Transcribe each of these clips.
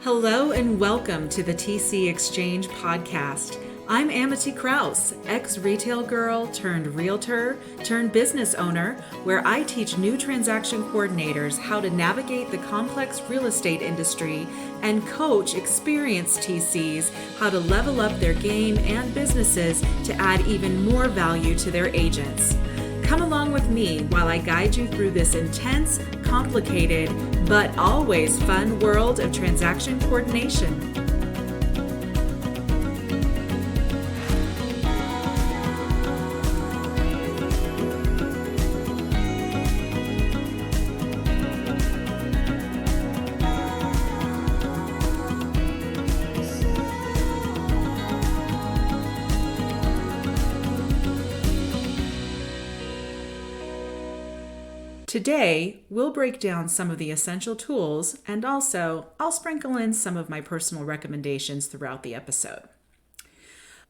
Hello and welcome to the TC Exchange podcast. I'm Amity Kraus, ex-retail girl turned realtor turned business owner, where I teach new transaction coordinators how to navigate the complex real estate industry and coach experienced TCs how to level up their game and businesses to add even more value to their agents. Come along with me while I guide you through this intense, complicated, but always fun world of transaction coordination. Today, we'll break down some of the essential tools, and also I'll sprinkle in some of my personal recommendations throughout the episode.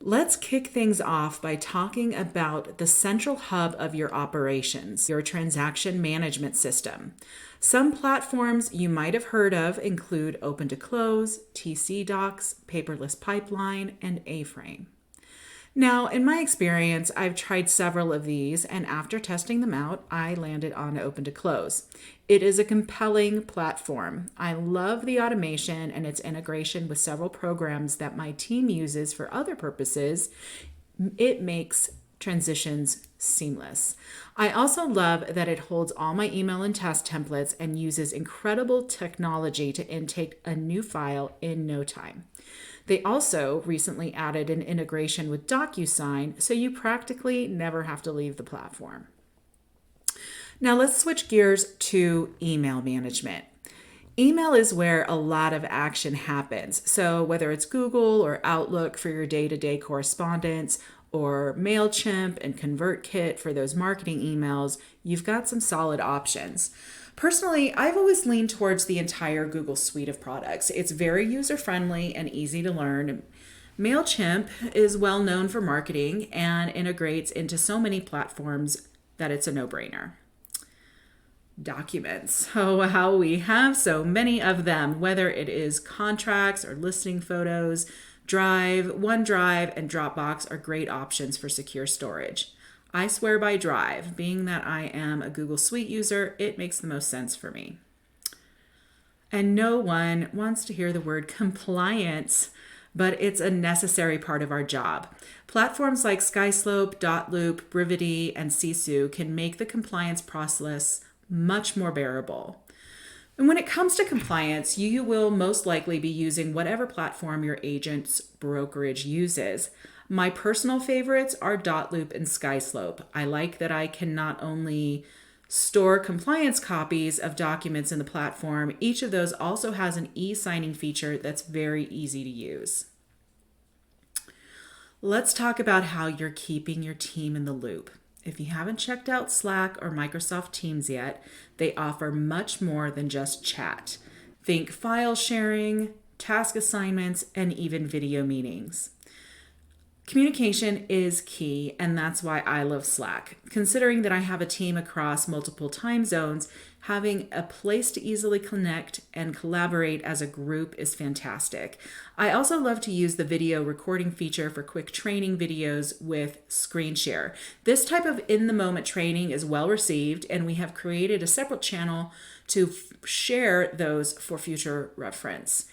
Let's kick things off by talking about the central hub of your operations, your transaction management system. Some platforms you might have heard of include Open to Close, TC Docs, Paperless Pipeline, and A-Frame. Now, in my experience, I've tried several of these, and after testing them out, I landed on Open to Close. It is a compelling platform. I love the automation and its integration with several programs that my team uses for other purposes. It makes transitions seamless. I also love that it holds all my email and test templates and uses incredible technology to intake a new file in no time. They also recently added an integration with DocuSign, so you practically never have to leave the platform. Now let's switch gears to email management. Email is where a lot of action happens. So whether it's Google or Outlook for your day-to-day correspondence, or MailChimp and ConvertKit for those marketing emails, you've got some solid options. Personally, I've always leaned towards the entire Google suite of products. It's very user-friendly and easy to learn. MailChimp is well known for marketing and integrates into so many platforms that it's a no-brainer. Documents. Oh, how we have so many of them, whether it is contracts or listing photos. Drive, OneDrive, and Dropbox are great options for secure storage. I swear by Drive. Being that I am a Google Suite user, it makes the most sense for me. And no one wants to hear the word compliance, but it's a necessary part of our job. Platforms like Skyslope, Dotloop, Brivity, and Sisu can make the compliance process much more bearable. And when it comes to compliance, you will most likely be using whatever platform your agent's brokerage uses. My personal favorites are Dotloop and Skyslope. I like that I can not only store compliance copies of documents in the platform, each of those also has an e-signing feature that's very easy to use. Let's talk about how you're keeping your team in the loop. If you haven't checked out Slack or Microsoft Teams yet, they offer much more than just chat. Think file sharing, task assignments, and even video meetings. Communication is key, and that's why I love Slack. Considering that I have a team across multiple time zones, having a place to easily connect and collaborate as a group is fantastic. I also love to use the video recording feature for quick training videos with ScreenShare. This type of in-the-moment training is well received, and we have created a separate channel to share those for future reference.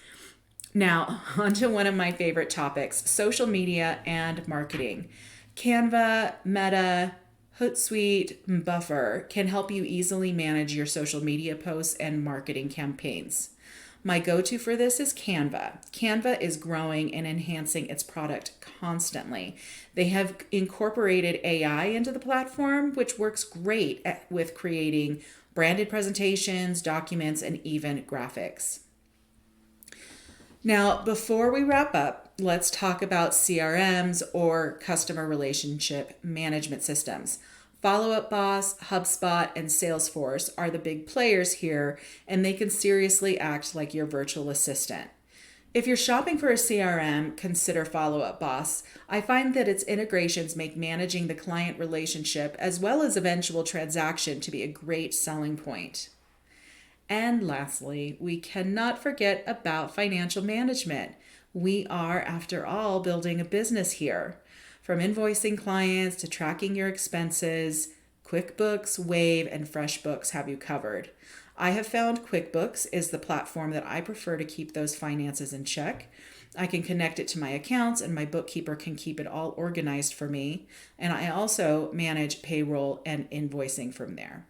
Now, onto one of my favorite topics, social media and marketing. Canva, Meta, Hootsuite, and Buffer can help you easily manage your social media posts and marketing campaigns. My go-to for this is Canva. Canva is growing and enhancing its product constantly. They have incorporated AI into the platform, which works great with creating branded presentations, documents, and even graphics. Now, before we wrap up, let's talk about CRMs or customer relationship management systems. Follow Up Boss, HubSpot, and Salesforce are the big players here, and they can seriously act like your virtual assistant. If you're shopping for a CRM, consider Follow Up Boss. I find that its integrations make managing the client relationship as well as eventual transaction to be a great selling point. And lastly, we cannot forget about financial management. We are, after all, building a business here. From invoicing clients to tracking your expenses, QuickBooks, Wave, and FreshBooks have you covered. I have found QuickBooks is the platform that I prefer to keep those finances in check. I can connect it to my accounts, and my bookkeeper can keep it all organized for me. And I also manage payroll and invoicing from there.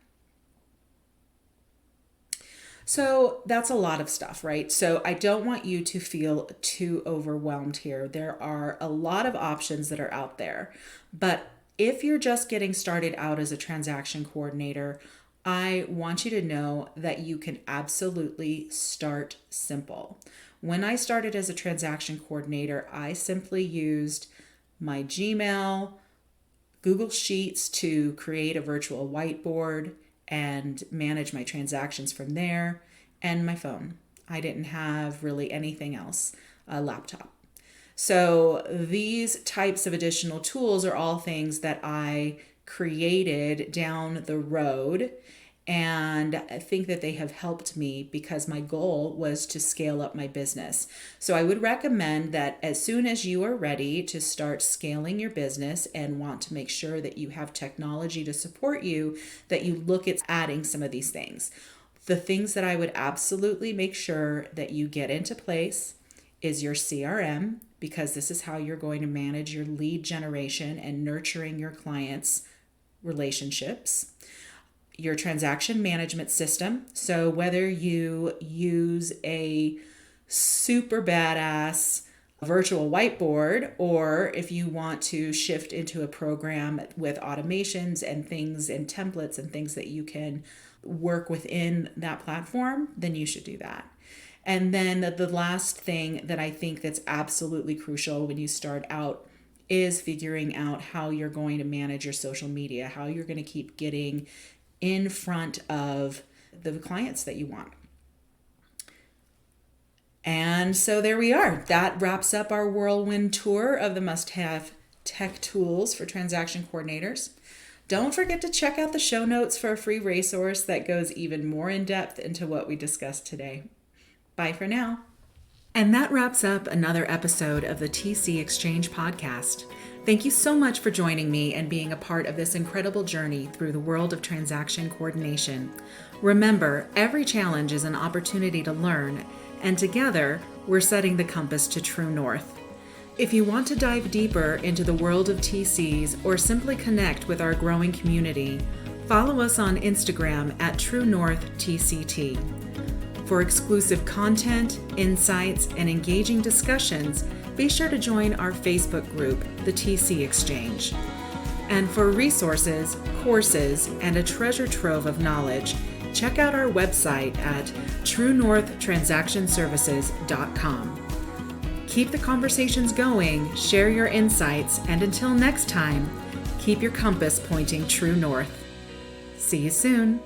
So that's a lot of stuff, right? So I don't want you to feel too overwhelmed here. There are a lot of options that are out there. But if you're just getting started out as a transaction coordinator, I want you to know that you can absolutely start simple. When I started as a transaction coordinator, I simply used my Gmail, Google Sheets to create a virtual whiteboard and manage my transactions from there, and my phone. I didn't have really anything else, a laptop. So these types of additional tools are all things that I created down the road, and I think that they have helped me because my goal was to scale up my business. So I would recommend that as soon as you are ready to start scaling your business and want to make sure that you have technology to support you, that you look at adding some of these things. The things that I would absolutely make sure that you get into place is your CRM, because this is how you're going to manage your lead generation and nurturing your clients' relationships. Your transaction management system. So whether you use a super badass virtual whiteboard, or if you want to shift into a program with automations and things and templates and things that you can work within that platform, then you should do that. And then the last thing that I think that's absolutely crucial when you start out is figuring out how you're going to manage your social media, how you're going to keep getting in front of the clients that you want. And so there we are. That wraps up our whirlwind tour of the must-have tech tools for transaction coordinators. Don't forget to check out the show notes for a free resource that goes even more in depth into what we discussed today. Bye for now. And that wraps up another episode of the TC Exchange podcast. Thank you so much for joining me and being a part of this incredible journey through the world of transaction coordination. Remember, every challenge is an opportunity to learn, and together, we're setting the compass to true north. If you want to dive deeper into the world of TCs or simply connect with our growing community, follow us on Instagram at TrueNorthTCT. For exclusive content, insights, and engaging discussions, be sure to join our Facebook group, the TC Exchange. And for resources, courses, and a treasure trove of knowledge, check out our website at TrueNorthTransactionServices.com. Keep the conversations going, share your insights, and until next time, keep your compass pointing true north. See you soon.